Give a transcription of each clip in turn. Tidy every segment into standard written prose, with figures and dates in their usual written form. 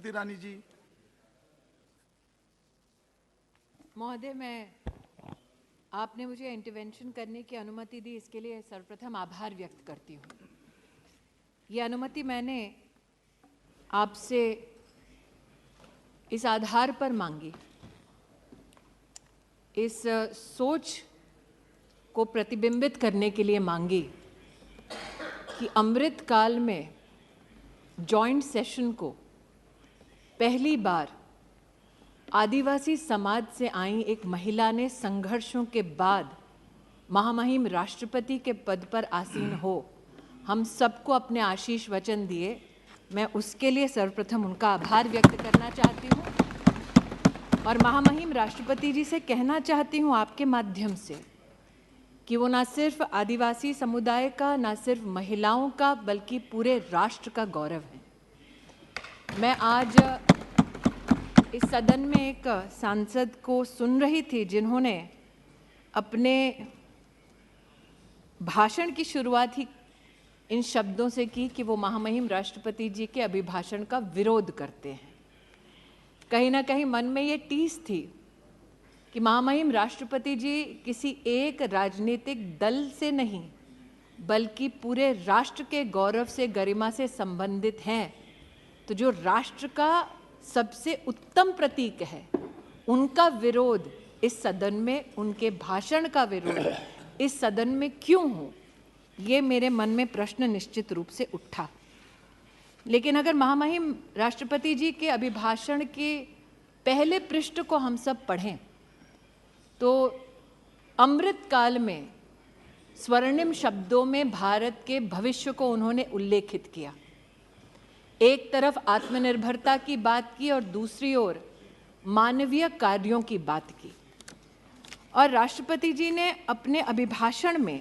स्मृति ईरानी जी। महोदय, आपने मुझे इंटरवेंशन करने की अनुमति दी, इसके लिए सर्वप्रथम आभार व्यक्त करती हूँ। ये अनुमति मैंने आपसे इस आधार पर मांगी, इस सोच को प्रतिबिंबित करने के लिए मांगी कि अमृत काल में जॉइंट सेशन को पहली बार आदिवासी समाज से आई एक महिला ने संघर्षों के बाद महामहिम राष्ट्रपति के पद पर आसीन हो, हम सबको अपने आशीष वचन दिए। मैं उसके लिए सर्वप्रथम उनका आभार व्यक्त करना चाहती हूँ और महामहिम राष्ट्रपति जी से कहना चाहती हूँ आपके माध्यम से कि वो ना सिर्फ आदिवासी समुदाय का, ना सिर्फ महिलाओं का, बल्कि पूरे राष्ट्र का गौरव है। मैं आज इस सदन में एक सांसद को सुन रही थी जिन्होंने अपने भाषण की शुरुआत ही इन शब्दों से की कि वो महामहिम राष्ट्रपति जी के अभिभाषण का विरोध करते हैं। कहीं ना कहीं मन में ये टीस थी कि महामहिम राष्ट्रपति जी किसी एक राजनीतिक दल से नहीं बल्कि पूरे राष्ट्र के गौरव से, गरिमा से संबंधित हैं। तो जो राष्ट्र का सबसे उत्तम प्रतीक है, उनका विरोध इस सदन में, उनके भाषण का विरोध इस सदन में क्यों हो, ये मेरे मन में प्रश्न निश्चित रूप से उठा। लेकिन अगर महामहिम राष्ट्रपति जी के अभिभाषण के पहले पृष्ठ को हम सब पढ़ें तो अमृत काल में स्वर्णिम शब्दों में भारत के भविष्य को उन्होंने उल्लेखित किया। एक तरफ आत्मनिर्भरता की बात की और दूसरी ओर मानवीय कार्यों की बात की। और राष्ट्रपति जी ने अपने अभिभाषण में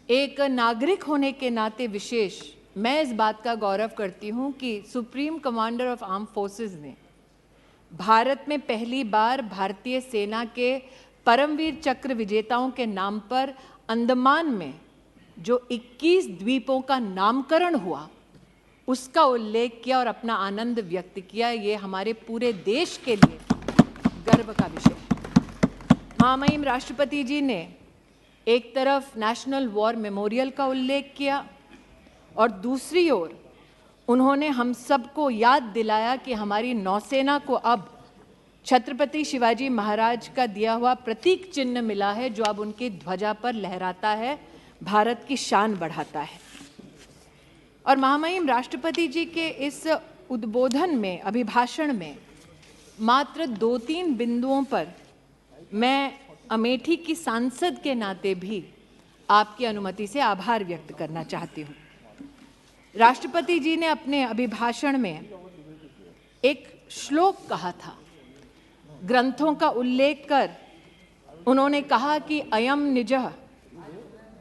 एक नागरिक होने के नाते विशेष, मैं इस बात का गौरव करती हूँ कि supreme commander of arm forces ने भारत में पहली बार भारतीय सेना के परमवीर चक्र विजेताओं के नाम पर अंडमान में जो 21 द्वीपों का नामकरण हुआ उसका उल्लेख किया और अपना आनंद व्यक्त किया। ये हमारे पूरे देश के लिए गर्व का विषय है। महामहिम राष्ट्रपति जी ने एक तरफ नेशनल वॉर मेमोरियल का उल्लेख किया और दूसरी ओर उन्होंने हम सबको याद दिलाया कि हमारी नौसेना को अब छत्रपति शिवाजी महाराज का दिया हुआ प्रतीक चिन्ह मिला है, जो अब उनकी ध्वजा पर लहराता है, भारत की शान बढ़ाता है। और महामहिम राष्ट्रपति जी के इस उद्बोधन में, अभिभाषण में मात्र 2-3 बिंदुओं पर मैं अमेठी की सांसद के नाते भी आपकी अनुमति से आभार व्यक्त करना चाहती हूँ। राष्ट्रपति जी ने अपने अभिभाषण में एक श्लोक कहा था, ग्रंथों का उल्लेख कर उन्होंने कहा कि अयम निजः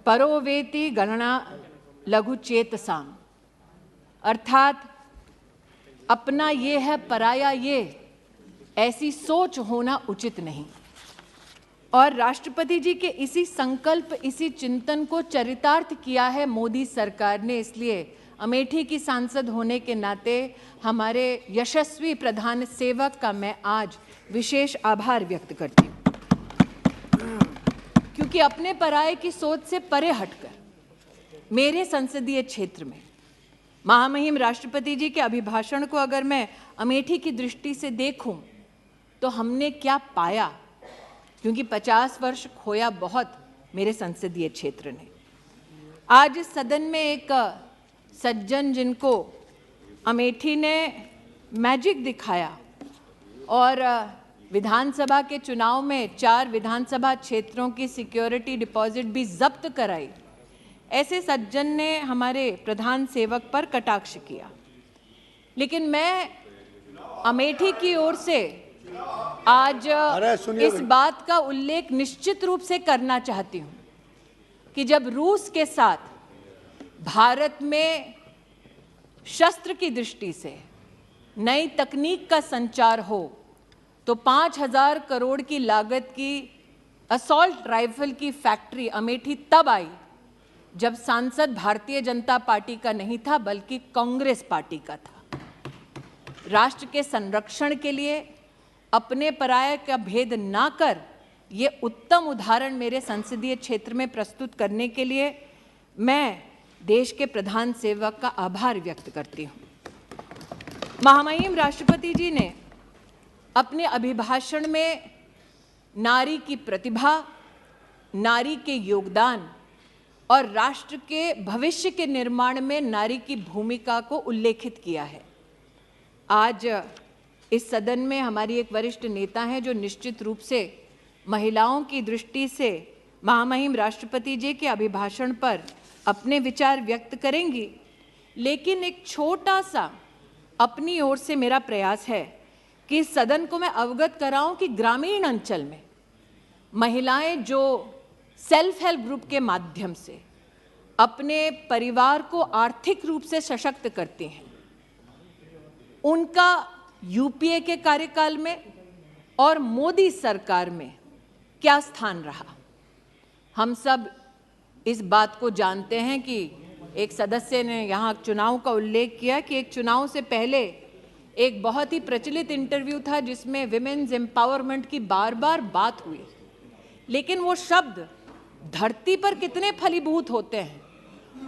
परो वेति गणना लघु चेतसाम, अर्थात अपना ये है पराया ये, ऐसी सोच होना उचित नहीं। और राष्ट्रपति जी के इसी संकल्प, इसी चिंतन को चरितार्थ किया है मोदी सरकार ने। इसलिए अमेठी की सांसद होने के नाते हमारे यशस्वी प्रधान सेवक का मैं आज विशेष आभार व्यक्त करती हूँ, क्योंकि अपने पराये की सोच से परे हटकर मेरे संसदीय क्षेत्र में महामहिम राष्ट्रपति जी के अभिभाषण को अगर मैं अमेठी की दृष्टि से देखूं तो हमने क्या पाया, क्योंकि 50 वर्ष खोया बहुत मेरे संसदीय क्षेत्र ने। आज इस सदन में एक सज्जन जिनको अमेठी ने मैजिक दिखाया और विधानसभा के चुनाव में 4 विधानसभा क्षेत्रों की सिक्योरिटी डिपॉजिट भी जब्त कराई, ऐसे सज्जन ने हमारे प्रधान सेवक पर कटाक्ष किया। लेकिन मैं अमेठी की ओर से आज इस बात का उल्लेख निश्चित रूप से करना चाहती हूं कि जब रूस के साथ भारत में शस्त्र की दृष्टि से नई तकनीक का संचार हो तो 5,000 करोड़ की लागत की असॉल्ट राइफल की फैक्ट्री अमेठी तब आई जब सांसद भारतीय जनता पार्टी का नहीं था बल्कि कांग्रेस पार्टी का था। राष्ट्र के संरक्षण के लिए अपने पराये का भेद ना कर ये उत्तम उदाहरण मेरे संसदीय क्षेत्र में प्रस्तुत करने के लिए मैं देश के प्रधान सेवक का आभार व्यक्त करती हूँ। महामहिम राष्ट्रपति जी ने अपने अभिभाषण में नारी की प्रतिभा, नारी के योगदान और राष्ट्र के भविष्य के निर्माण में नारी की भूमिका को उल्लेखित किया है। आज इस सदन में हमारी एक वरिष्ठ नेता हैं जो निश्चित रूप से महिलाओं की दृष्टि से महामहिम राष्ट्रपति जी के अभिभाषण पर अपने विचार व्यक्त करेंगी, लेकिन एक छोटा सा अपनी ओर से मेरा प्रयास है कि इस सदन को मैं अवगत कराऊं कि ग्रामीण अंचल में महिलाएं जो सेल्फ हेल्प ग्रुप के माध्यम से अपने परिवार को आर्थिक रूप से सशक्त करती हैं, उनका यूपीए के कार्यकाल में और मोदी सरकार में क्या स्थान रहा। हम सब इस बात को जानते हैं कि एक सदस्य ने यहाँ चुनाव का उल्लेख किया कि एक चुनाव से पहले एक बहुत ही प्रचलित इंटरव्यू था जिसमें विमेन्स एम्पावरमेंट की बार बार बात हुई, लेकिन वो शब्द धरती पर कितने फलीभूत होते हैं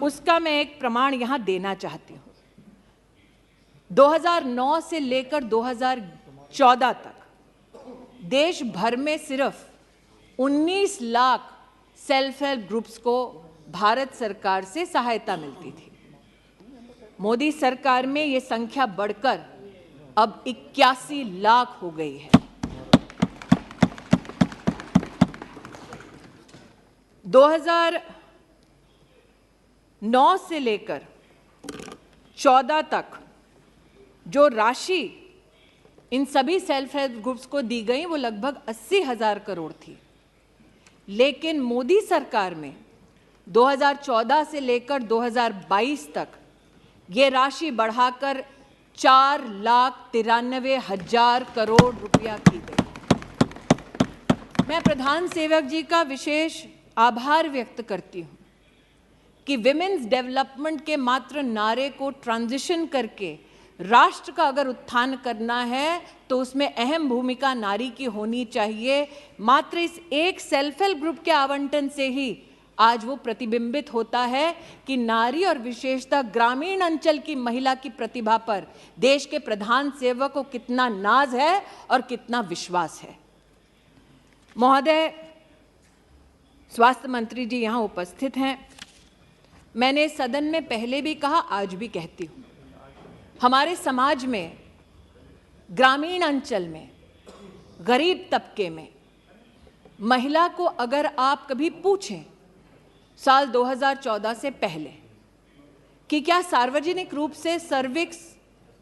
उसका मैं एक प्रमाण यहाँ देना चाहती हूँ। 2009 से लेकर 2014 तक देश भर में सिर्फ 19 लाख सेल्फ हेल्प ग्रुप्स को भारत सरकार से सहायता मिलती थी। मोदी सरकार में ये संख्या बढ़कर अब 81 लाख हो गई है। 2009 से लेकर 14 तक जो राशि इन सभी सेल्फ हेल्प ग्रुप्स को दी गई वो लगभग 80,000 करोड़ थी, लेकिन मोदी सरकार में 2014 से लेकर 2022 तक ये राशि बढ़ाकर 4,93,000 करोड़ रुपया की गई। मैं प्रधान सेवक जी का विशेष आभार व्यक्त करती हूँ कि विमेन्स डेवलपमेंट के मात्र नारे को ट्रांजिशन करके राष्ट्र का अगर उत्थान करना है तो उसमें अहम भूमिका नारी की होनी चाहिए। मात्र इस एक सेल्फ हेल्प ग्रुप के आवंटन से ही आज वो प्रतिबिंबित होता है कि नारी और विशेषतः ग्रामीण अंचल की महिला की प्रतिभा पर देश के प्रधान सेवक को कितना नाज है और कितना विश्वास है। महोदय, स्वास्थ्य मंत्री जी यहाँ उपस्थित हैं। मैंने सदन में पहले भी कहा, आज भी कहती हूँ, हमारे समाज में ग्रामीण अंचल में गरीब तबके में महिला को अगर आप कभी पूछें साल 2014 से पहले कि क्या सार्वजनिक रूप से सर्विक्स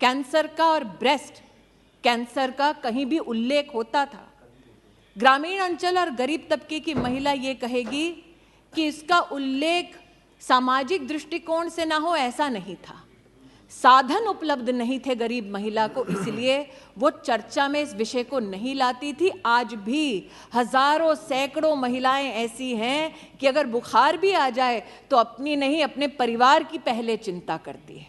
कैंसर का और ब्रेस्ट कैंसर का कहीं भी उल्लेख होता था, ग्रामीण अंचल और गरीब तबके की महिला ये कहेगी कि इसका उल्लेख सामाजिक दृष्टिकोण से ना हो, ऐसा नहीं था। साधन उपलब्ध नहीं थे गरीब महिला को, इसलिए वो चर्चा में इस विषय को नहीं लाती थी। आज भी हजारों सैकड़ों महिलाएं ऐसी हैं कि अगर बुखार भी आ जाए तो अपनी नहीं अपने परिवार की पहले चिंता करती है।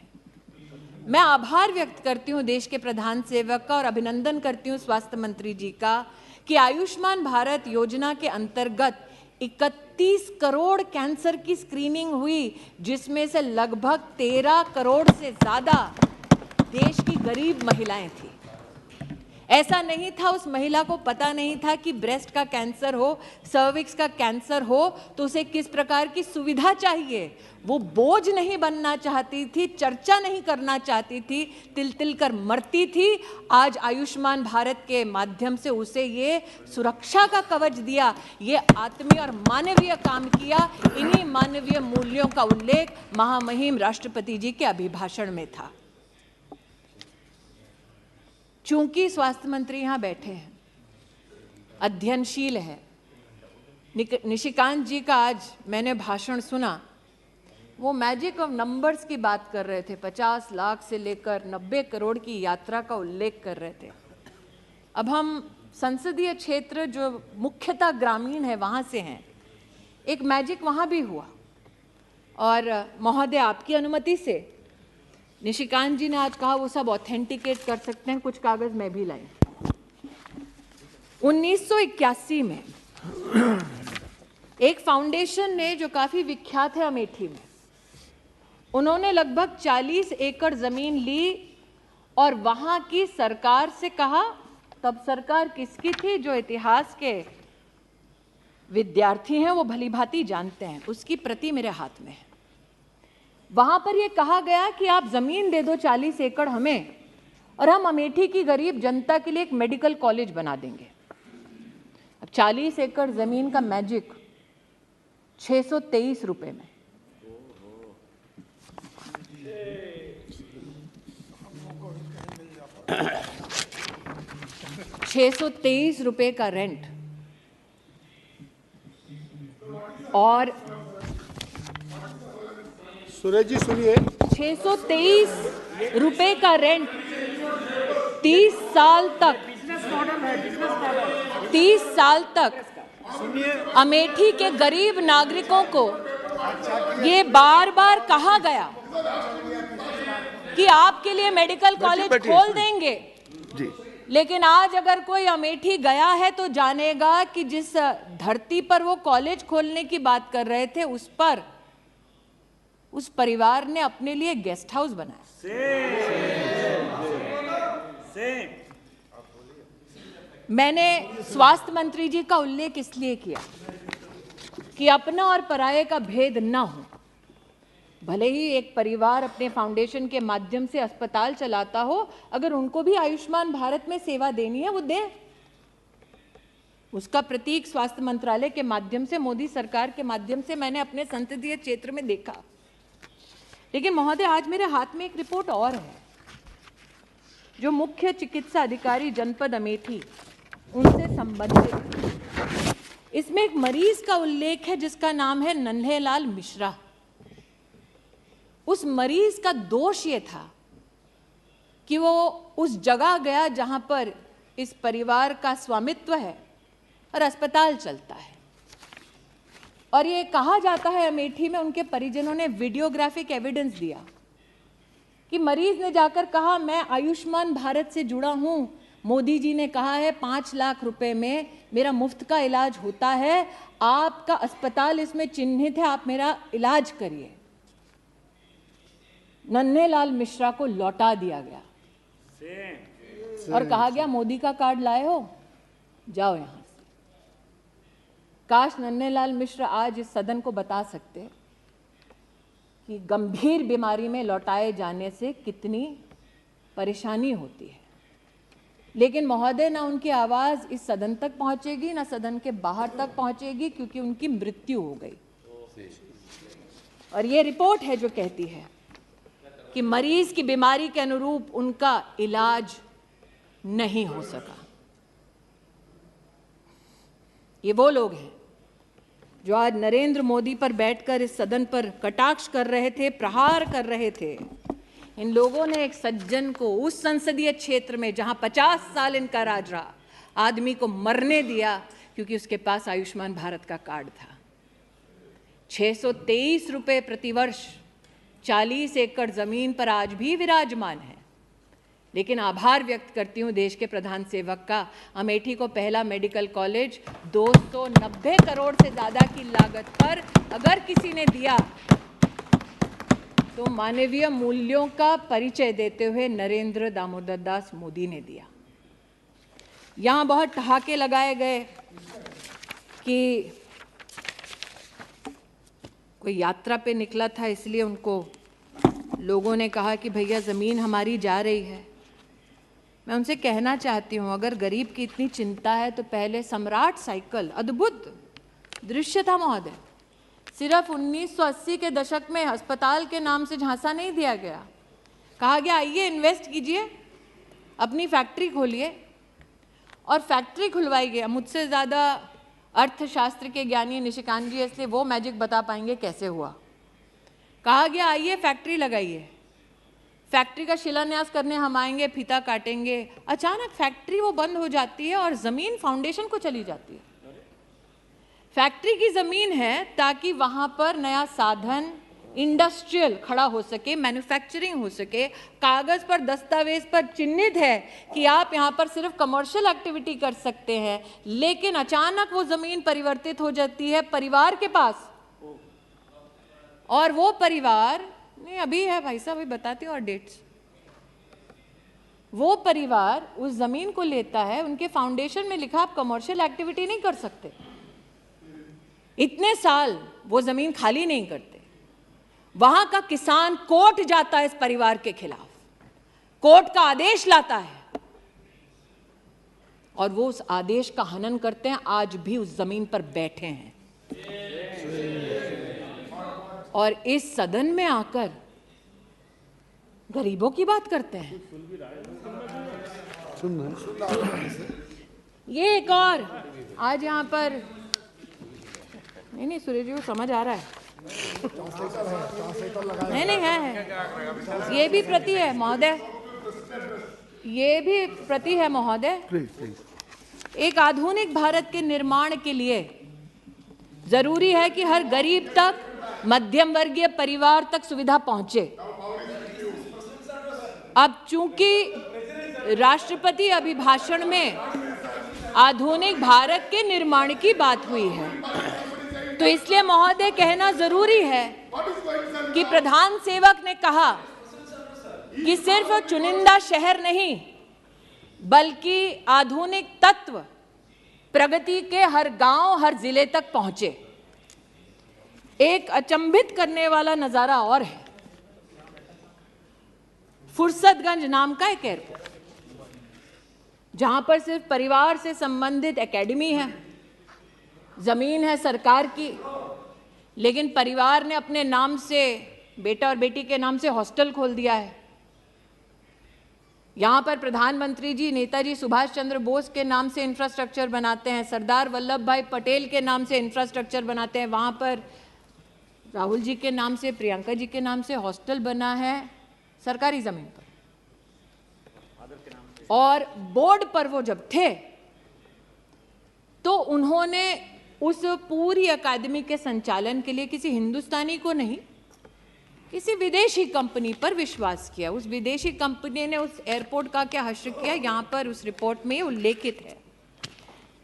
मैं आभार व्यक्त करती हूँ देश के प्रधान सेवक का और अभिनंदन करती हूँ स्वास्थ्य मंत्री जी का कि आयुष्मान भारत योजना के अंतर्गत 31 करोड़ कैंसर की स्क्रीनिंग हुई, जिसमें से लगभग 13 करोड़ से ज़्यादा देश की गरीब महिलाएं थी। ऐसा नहीं था उस महिला को पता नहीं था कि ब्रेस्ट का कैंसर हो, सर्विक्स का कैंसर हो तो उसे किस प्रकार की सुविधा चाहिए। वो बोझ नहीं बनना चाहती थी, चर्चा नहीं करना चाहती थी, तिल तिल कर मरती थी। आज आयुष्मान भारत के माध्यम से उसे ये सुरक्षा का कवच दिया, ये आत्मीय और मानवीय काम किया। इन्हीं मानवीय मूल्यों का उल्लेख महामहिम राष्ट्रपति जी के अभिभाषण में था। चूंकि स्वास्थ्य मंत्री यहाँ बैठे हैं, अध्ययनशील है, निशिकांत जी का आज मैंने भाषण सुना, वो मैजिक ऑफ नंबर्स की बात कर रहे थे, 50 लाख से लेकर 90 करोड़ की यात्रा का उल्लेख कर रहे थे। अब हम संसदीय क्षेत्र जो मुख्यतः ग्रामीण है वहाँ से हैं, एक मैजिक वहाँ भी हुआ। और महोदय, आपकी अनुमति से निशिकांत जी ने आज कहा वो सब ऑथेंटिकेट कर सकते हैं, कुछ कागज मैं भी लाई। 1981 में एक फाउंडेशन ने, जो काफी विख्यात है अमेठी में, उन्होंने लगभग 40 एकड़ जमीन ली और वहां की सरकार से कहा, तब सरकार किसकी थी, जो इतिहास के विद्यार्थी हैं वो भली भांति जानते हैं, उसकी प्रति मेरे हाथ में है। वहां पर यह कहा गया कि आप जमीन दे दो 40 एकड़ हमें और हम अमेठी की गरीब जनता के लिए एक मेडिकल कॉलेज बना देंगे। अब 40 एकड़ जमीन का मैजिक 623 रुपए में। ₹623 का रेंट और सुरेश जी सुनिए, 623 रुपए का रेंट 30 साल तक, 30 साल तक अमेठी के गरीब नागरिकों को ये बार बार कहा गया कि आपके लिए मेडिकल कॉलेज खोल देंगे जी। लेकिन आज अगर कोई अमेठी गया है तो जानेगा कि जिस धरती पर वो कॉलेज खोलने की बात कर रहे थे, उस पर उस परिवार ने अपने लिए गेस्ट हाउस बनाया। मैंने स्वास्थ्य मंत्री जी का उल्लेख इसलिए किया कि अपना और पराये का भेद न हो। भले ही एक परिवार अपने फाउंडेशन के माध्यम से अस्पताल चलाता हो, अगर उनको भी आयुष्मान भारत में सेवा देनी है वो दे। उसका प्रतीक स्वास्थ्य मंत्रालय के माध्यम से, मोदी सरकार के माध्यम से मैंने अपने संसदीय क्षेत्र में देखा। लेकिन महोदय, आज मेरे हाथ में एक रिपोर्ट और है जो मुख्य चिकित्सा अधिकारी जनपद अमेठी उनसे संबंधित। इसमें एक मरीज का उल्लेख है जिसका नाम है नन्हेलाल मिश्रा। उस मरीज का दोष ये था कि वो उस जगह गया जहां पर इस परिवार का स्वामित्व है और अस्पताल चलता है, और ये कहा जाता है अमेठी में उनके परिजनों ने वीडियोग्राफिक एविडेंस दिया कि मरीज ने जाकर कहा, मैं आयुष्मान भारत से जुड़ा हूं, मोदी जी ने कहा है 5 लाख रुपए में मेरा मुफ्त का इलाज होता है, आपका अस्पताल इसमें चिन्हित है, आप मेरा इलाज करिए। नन्हेलाल मिश्रा को लौटा दिया गया और कहा गया, मोदी का कार्ड लाए हो, जाओ यहां से। काश नन्हेलाल मिश्रा आज इस सदन को बता सकते कि गंभीर बीमारी में लौटाए जाने से कितनी परेशानी होती है। लेकिन महोदय, ना उनकी आवाज इस सदन तक पहुंचेगी, ना सदन के बाहर तक पहुंचेगी, क्योंकि उनकी मृत्यु हो गई। और ये रिपोर्ट है जो कहती है कि मरीज की बीमारी के अनुरूप उनका इलाज नहीं हो सका। ये वो लोग हैं जो आज नरेंद्र मोदी पर बैठकर इस सदन पर कटाक्ष कर रहे थे, प्रहार कर रहे थे। इन लोगों ने एक सज्जन को उस संसदीय क्षेत्र में जहां 50 साल इनका राज रहा, आदमी को मरने दिया क्योंकि उसके पास आयुष्मान भारत का कार्ड था। 623 रुपए प्रतिवर्ष 40 एकड़ जमीन पर आज भी विराजमान है। लेकिन आभार व्यक्त करती हूं देश के प्रधान सेवक का, अमेठी को पहला मेडिकल कॉलेज 290 करोड़ से ज्यादा की लागत पर अगर किसी ने दिया तो मानवीय मूल्यों का परिचय देते हुए नरेंद्र दामोदर दास मोदी ने दिया। यहां बहुत ठहाके लगाए गए कि कोई यात्रा पे निकला था, इसलिए उनको लोगों ने कहा कि भैया ज़मीन हमारी जा रही है। मैं उनसे कहना चाहती हूँ, अगर गरीब की इतनी चिंता है तो पहले सम्राट साइकिल, अद्भुत दृश्य था महोदय। सिर्फ 1980 के दशक में अस्पताल के नाम से झांसा नहीं दिया गया, कहा गया आइए इन्वेस्ट कीजिए, अपनी फैक्ट्री खोलिए, और फैक्ट्री खुलवाई गया। मुझसे ज़्यादा अर्थशास्त्र के ज्ञानी निशिकांत जी, इसलिए वो मैजिक बता पाएंगे कैसे हुआ। कहा गया आइए फैक्ट्री लगाइए, फैक्ट्री का शिलान्यास करने हम आएंगे, फीता काटेंगे। अचानक फैक्ट्री वो बंद हो जाती है और ज़मीन फाउंडेशन को चली जाती है। फैक्ट्री की ज़मीन है ताकि वहाँ पर नया साधन, इंडस्ट्रियल खड़ा हो सके, मैन्युफैक्चरिंग हो सके, कागज पर दस्तावेज पर चिन्हित है कि आप यहाँ पर सिर्फ कमर्शियल एक्टिविटी कर सकते हैं, लेकिन अचानक वो जमीन परिवर्तित हो जाती है परिवार के पास, और वो परिवार नहीं अभी है भाई साहब, अभी बताती हूँ और डेट्स, वो परिवार उस जमीन को लेता है, उनके फाउंडेशन में लिखा आप कमर्शियल एक्टिविटी नहीं कर सकते, इतने साल वो जमीन खाली नहीं करते। वहां का किसान कोर्ट जाता है इस परिवार के खिलाफ, कोर्ट का आदेश लाता है और वो उस आदेश का हनन करते हैं, आज भी उस जमीन पर बैठे हैं और इस सदन में आकर गरीबों की बात करते हैं। ये एक और आज यहाँ पर नहीं सुरेश जी को समझ आ रहा है, नहीं है, ये भी प्रति है महोदय, ये भी प्रति है महोदय। एक आधुनिक भारत के निर्माण के लिए जरूरी है कि हर गरीब तक, मध्यम वर्गीय परिवार तक सुविधा पहुंचे। अब चूंकि राष्ट्रपति अभिभाषण में आधुनिक भारत के निर्माण की बात हुई है, तो इसलिए महोदय कहना जरूरी है कि प्रधान सेवक ने कहा कि सिर्फ चुनिंदा शहर नहीं बल्कि आधुनिक तत्व प्रगति के हर गांव, हर जिले तक पहुंचे। एक अचंभित करने वाला नजारा और है, फुर्सतगंज नाम का एक एयरपोर्ट, जहां पर सिर्फ परिवार से संबंधित एकेडमी है, जमीन है सरकार की, लेकिन परिवार ने अपने नाम से, बेटा और बेटी के नाम से हॉस्टल खोल दिया है। यहां पर प्रधानमंत्री जी नेताजी सुभाष चंद्र बोस के नाम से इंफ्रास्ट्रक्चर बनाते हैं, सरदार वल्लभ भाई पटेल के नाम से इंफ्रास्ट्रक्चर बनाते हैं, वहां पर राहुल जी के नाम से, प्रियंका जी के नाम से हॉस्टल बना है सरकारी जमीन पर। और बोर्ड पर वो जब थे तो उन्होंने उस पूरी अकादमी के संचालन के लिए किसी हिंदुस्तानी को नहीं, किसी विदेशी कंपनी पर विश्वास किया। उस विदेशी कंपनी ने उस एयरपोर्ट का क्या हश्र किया, यहाँ पर उस रिपोर्ट में उल्लेखित है।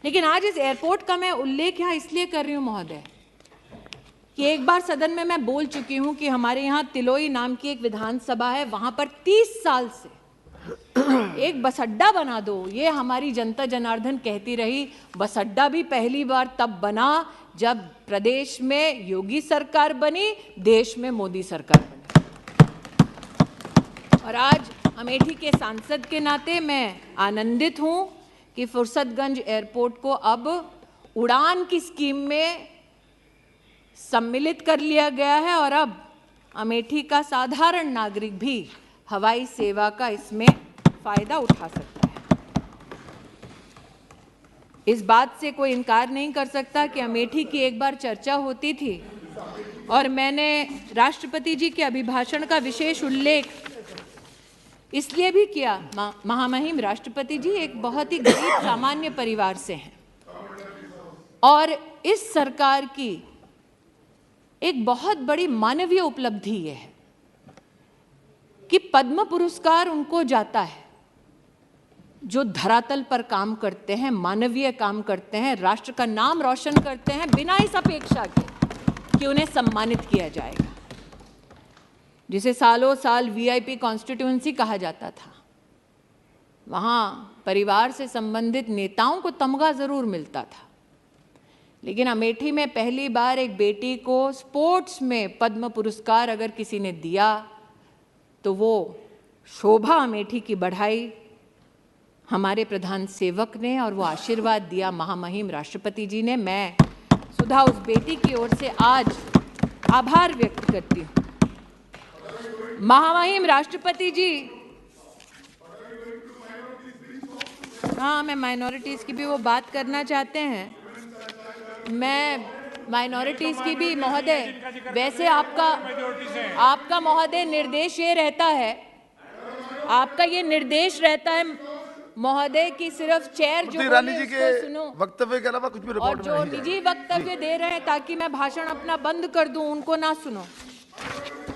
लेकिन आज इस एयरपोर्ट का मैं उल्लेख यहाँ इसलिए कर रही हूँ महोदय कि एक बार सदन में मैं बोल चुकी हूँ कि हमारे यहाँ तिलोई नाम की एक विधानसभा है, वहाँ पर 30 साल से एक बस अड्डा बना दो, ये हमारी जनता जनार्दन कहती रही। बस अड्डा भी पहली बार तब बना जब प्रदेश में योगी सरकार बनी, देश में मोदी सरकार बनी। और आज अमेठी के सांसद के नाते मैं आनंदित हूं कि फुर्सतगंज एयरपोर्ट को अब उड़ान की स्कीम में सम्मिलित कर लिया गया है और अब अमेठी का साधारण नागरिक भी हवाई सेवा का इसमें फायदा उठा सकता है। इस बात से कोई इनकार नहीं कर सकता कि अमेठी की एक बार चर्चा होती थी और मैंने राष्ट्रपति जी के अभिभाषण का विशेष उल्लेख इसलिए भी किया। महामहिम राष्ट्रपति जी एक बहुत ही गरीब सामान्य परिवार से हैं और इस सरकार की एक बहुत बड़ी मानवीय उपलब्धि ये है कि पद्म पुरस्कार उनको जाता है जो धरातल पर काम करते हैं, मानवीय काम करते हैं, राष्ट्र का नाम रोशन करते हैं बिना इस अपेक्षा के कि उन्हें सम्मानित किया जाएगा। जिसे सालों साल वीआईपी कॉन्स्टिट्यूएंसी कहा जाता था, वहाँ परिवार से संबंधित नेताओं को तमगा जरूर मिलता था, लेकिन अमेठी में पहली बार एक बेटी को स्पोर्ट्स में पद्म पुरस्कार अगर किसी ने दिया तो वो शोभा अमेठी की बढ़ाई हमारे प्रधान सेवक ने और वो आशीर्वाद दिया महामहिम राष्ट्रपति जी ने। मैं सुधा उस बेटी की ओर से आज आभार व्यक्त करती हूँ। महामहिम राष्ट्रपति जी, हाँ मैं माइनॉरिटीज़ की भी वो बात करना चाहते हैं, मैं माइनॉरिटीज़ की भी महोदय, वैसे आपका महोदय निर्देश ये रहता है, आपका ये निर्देश रहता है महोदय कि सिर्फ चेयर जो बोले उसको सुनो, वक्तव्य के अलावा कुछ भी रिपोर्ट और जो निजी वक्तव्य दे रहे हैं ताकि मैं भाषण अपना बंद कर दूं उनको ना सुनो।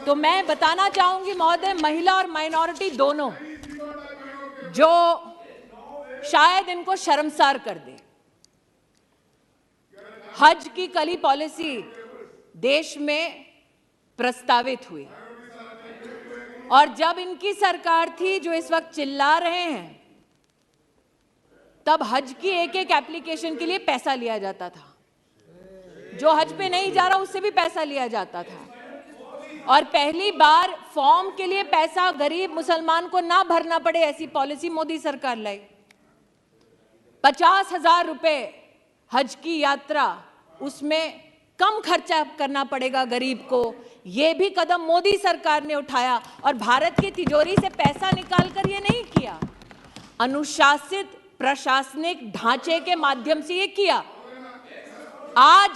तो मैं बताना चाहूंगी महोदय, महिला और माइनॉरिटी दोनों, जो शायद इनको शर्मसार कर दे, हज की कल ही पॉलिसी देश में प्रस्तावित हुई और जब इनकी सरकार थी, जो इस वक्त चिल्ला रहे हैं, तब हज की एक एक एप्लीकेशन के लिए पैसा लिया जाता था। जो हज पे नहीं जा रहा उससे भी पैसा लिया जाता था और पहली बार फॉर्म के लिए पैसा गरीब मुसलमान को ना भरना पड़े, ऐसी पॉलिसी मोदी सरकार लाई। 50,000 रुपए हज की यात्रा, उसमें कम खर्चा करना पड़ेगा गरीब को, यह भी कदम मोदी सरकार ने उठाया और भारत की तिजोरी से पैसा निकालकर ये नहीं किया, अनुशासित प्रशासनिक ढांचे के माध्यम से ये किया। आज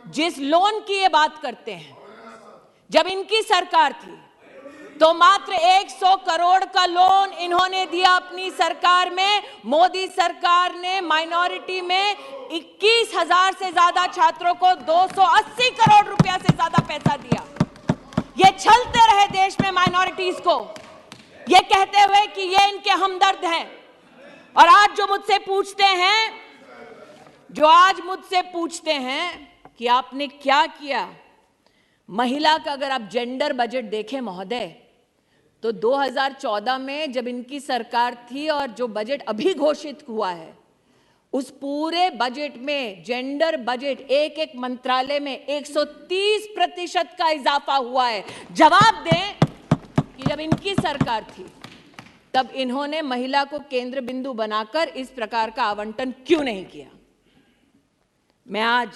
जिस लोन की ये बात करते हैं, जब इनकी सरकार थी तो मात्र 100 करोड़ का लोन इन्होंने दिया अपनी सरकार में। मोदी सरकार ने माइनॉरिटी में 21,000 से ज्यादा छात्रों को 280 करोड़ रुपया से ज्यादा पैसा दिया। ये छलते रहे देश में माइनॉरिटीज को, ये कहते हुए कि ये इनके हमदर्द हैं। और आज जो मुझसे पूछते हैं कि आपने क्या किया, महिला का अगर आप जेंडर बजट देखें महोदय, तो 2014 में जब इनकी सरकार थी और जो बजट अभी घोषित हुआ है, उस पूरे बजट में जेंडर बजट एक एक मंत्रालय में 130% का इजाफा हुआ है। जवाब दें कि जब इनकी सरकार थी तब इन्होंने महिला को केंद्र बिंदु बनाकर इस प्रकार का आवंटन क्यों नहीं किया। मैं आज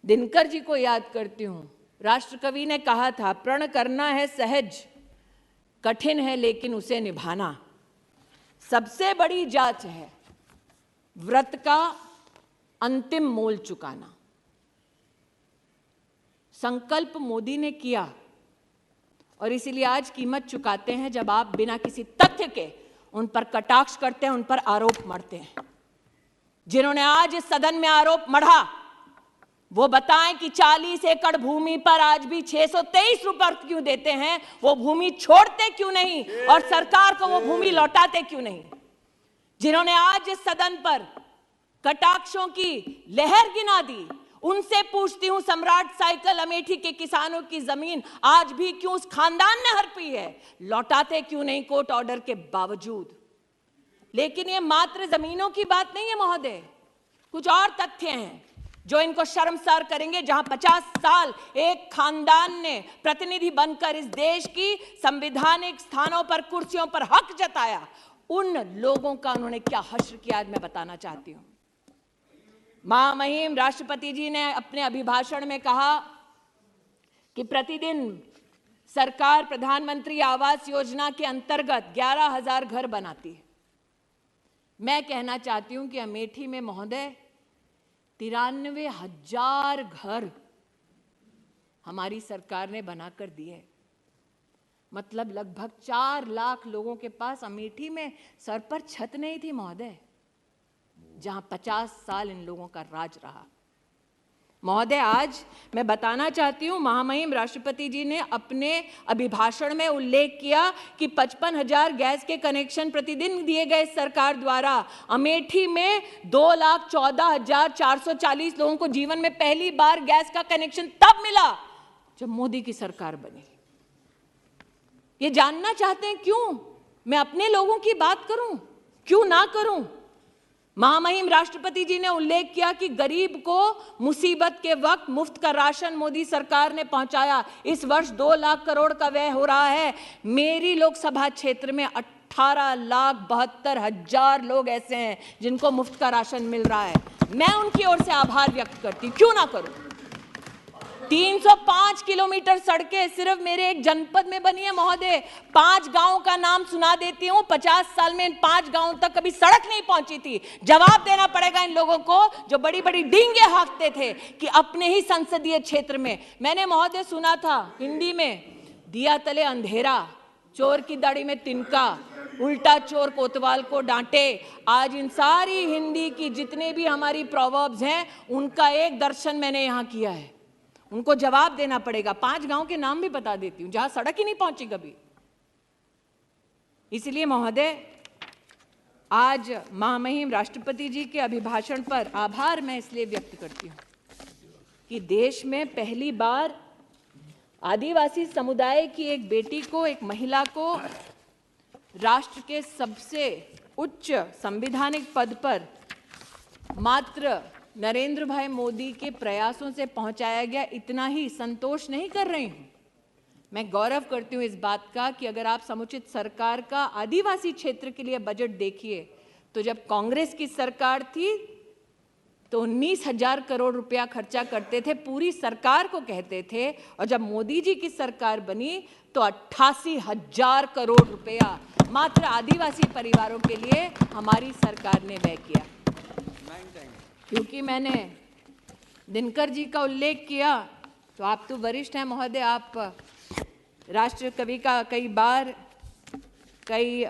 दिनकर जी को याद करती हूं। राष्ट्रकवि ने कहा था, प्रण करना है सहज, कठिन है लेकिन उसे निभाना। सबसे बड़ी जांच है व्रत का अंतिम मोल चुकाना। संकल्प मोदी ने किया और इसीलिए आज कीमत चुकाते हैं जब आप बिना किसी तथ्य के उन पर कटाक्ष करते हैं, उन पर आरोप मढ़ते हैं। जिन्होंने आज इस सदन में आरोप मढ़ा वो बताएं कि 40 एकड़ भूमि पर आज भी 623 रुपए क्यों देते हैं, वो भूमि छोड़ते क्यों नहीं और सरकार को वो भूमि लौटाते क्यों नहीं। जिन्होंने आज इस सदन पर कटाक्षों की लहर गिना दी, उनसे पूछती हूं, सम्राट साइकिल अमेठी के किसानों की जमीन आज भी क्यों उस खानदान ने हड़पी है, लौटाते क्यों नहीं कोर्ट ऑर्डर के बावजूद। लेकिन ये मात्र जमीनों की बात नहीं है महोदय, कुछ और तथ्य हैं जो इनको शर्मसार करेंगे। जहां 50 साल एक खानदान ने प्रतिनिधि बनकर इस देश की संवैधानिक स्थानों पर, कुर्सियों पर हक जताया, उन लोगों का उन्होंने क्या हश्र किया, आज मैं बताना चाहती हूं। महामहिम राष्ट्रपति जी ने अपने अभिभाषण में कहा कि प्रतिदिन सरकार प्रधानमंत्री आवास योजना के अंतर्गत 11,000 घर बनाती है। मैं कहना चाहती हूं कि अमेठी में महोदय 93,000 घर हमारी सरकार ने बनाकर दिए। मतलब लगभग 4 लाख लोगों के पास अमेठी में सर पर छत नहीं थी महोदय, जहां 50 साल इन लोगों का राज रहा। महोदय, आज मैं बताना चाहती हूं, महामहिम राष्ट्रपति जी ने अपने अभिभाषण में उल्लेख किया कि 55,000 गैस के कनेक्शन प्रतिदिन दिए गए सरकार द्वारा। अमेठी में 2,14,440 लोगों को जीवन में पहली बार गैस का कनेक्शन तब मिला जब मोदी की सरकार बनी। ये जानना चाहते हैं क्यों मैं अपने लोगों की बात करूं, क्यों ना करूं। महामहिम राष्ट्रपति जी ने उल्लेख किया कि गरीब को मुसीबत के वक्त मुफ्त का राशन मोदी सरकार ने पहुंचाया। इस वर्ष 2 लाख करोड़ का व्यय हो रहा है। मेरी लोकसभा क्षेत्र में 18,72,000 लोग ऐसे हैं जिनको मुफ्त का राशन मिल रहा है। मैं उनकी ओर से आभार व्यक्त करती, क्यों ना करूं। 305 किलोमीटर सड़कें सिर्फ मेरे एक जनपद में बनी है महोदय। 5 गांवों का नाम सुना देती हूं। 50 साल में इन 5 गांवों तक कभी सड़क नहीं पहुंची थी। जवाब देना पड़ेगा इन लोगों को जो बड़ी बड़ी डींगे हाँकते थे कि अपने ही संसदीय क्षेत्र में। मैंने महोदय सुना था हिंदी में, दिया तले अंधेरा, चोर की दाढ़ी में तिनका, उल्टा चोर कोतवाल को डांटे। आज इन सारी हिंदी की जितने भी हमारी प्रोवर्ब्स हैं, उनका एक दर्शन मैंने यहां किया है। उनको जवाब देना पड़ेगा। 5 गांव के नाम भी बता देती हूं जहां सड़क ही नहीं पहुंची कभी। इसलिए महोदय, आज महामहिम राष्ट्रपति जी के अभिभाषण पर आभार मैं इसलिए व्यक्त करती हूं कि देश में पहली बार आदिवासी समुदाय की एक बेटी को, एक महिला को राष्ट्र के सबसे उच्च संवैधानिक पद पर मात्र नरेंद्र भाई मोदी के प्रयासों से पहुंचाया गया। इतना ही संतोष नहीं कर रही हूं, मैं गौरव करती हूं इस बात का कि अगर आप समुचित सरकार का आदिवासी क्षेत्र के लिए बजट देखिए तो जब कांग्रेस की सरकार थी तो 19,000 करोड़ रुपया खर्चा करते थे, पूरी सरकार को कहते थे, और जब मोदी जी की सरकार बनी तो 88,000 करोड़ रुपया मात्र आदिवासी परिवारों के लिए हमारी सरकार ने व्यय किया। क्योंकि मैंने दिनकर जी का उल्लेख किया तो आप तो वरिष्ठ हैं महोदय, आप राष्ट्र कवि का कई बार कई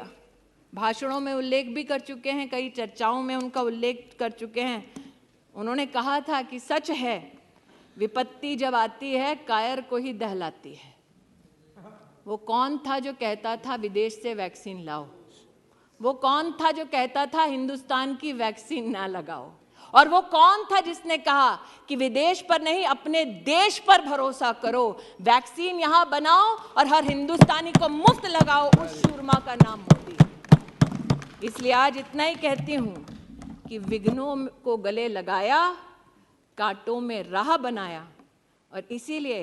भाषणों में उल्लेख भी कर चुके हैं, कई चर्चाओं में उनका उल्लेख कर चुके हैं। उन्होंने कहा था कि सच है विपत्ति जब आती है कायर को ही दहलाती है। वो कौन था जो कहता था विदेश से वैक्सीन लाओ? वो कौन था जो कहता था हिंदुस्तान की वैक्सीन ना लगाओ? और वो कौन था जिसने कहा कि विदेश पर नहीं अपने देश पर भरोसा करो, वैक्सीन यहां बनाओ और हर हिंदुस्तानी को मुफ्त लगाओ? उस शूरमा का नाम मोदी। इसलिए आज इतना ही कहती हूं कि विघ्नों को गले लगाया, कांटों में राह बनाया, और इसीलिए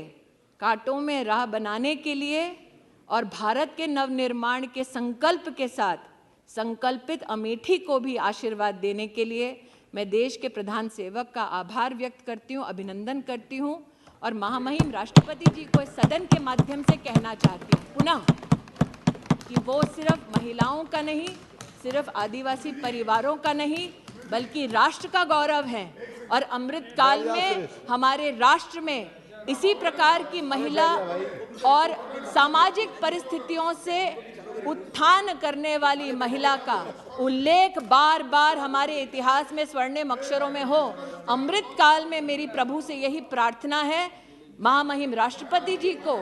कांटों में राह बनाने के लिए और भारत के नवनिर्माण के संकल्प के साथ संकल्पित अमेठी को भी आशीर्वाद देने के लिए मैं देश के प्रधान सेवक का आभार व्यक्त करती हूँ, अभिनंदन करती हूँ, और महामहिम राष्ट्रपति जी को इस सदन के माध्यम से कहना चाहती हूँ पुनः कि वो सिर्फ महिलाओं का नहीं, सिर्फ आदिवासी परिवारों का नहीं, बल्कि राष्ट्र का गौरव है। और अमृत काल में हमारे राष्ट्र में इसी प्रकार की महिला और सामाजिक परिस्थितियों से उत्थान करने वाली महिला का उल्लेख बार बार हमारे इतिहास में स्वर्णिम अक्षरों में हो। अमृत काल में मेरी प्रभु से यही प्रार्थना है। महामहिम राष्ट्रपति जी को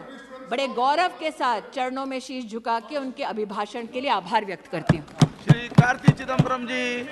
बड़े गौरव के साथ चरणों में शीश झुका के उनके अभिभाषण के लिए आभार व्यक्त करती हूँ। श्री कार्ति चिदम्बरम जी।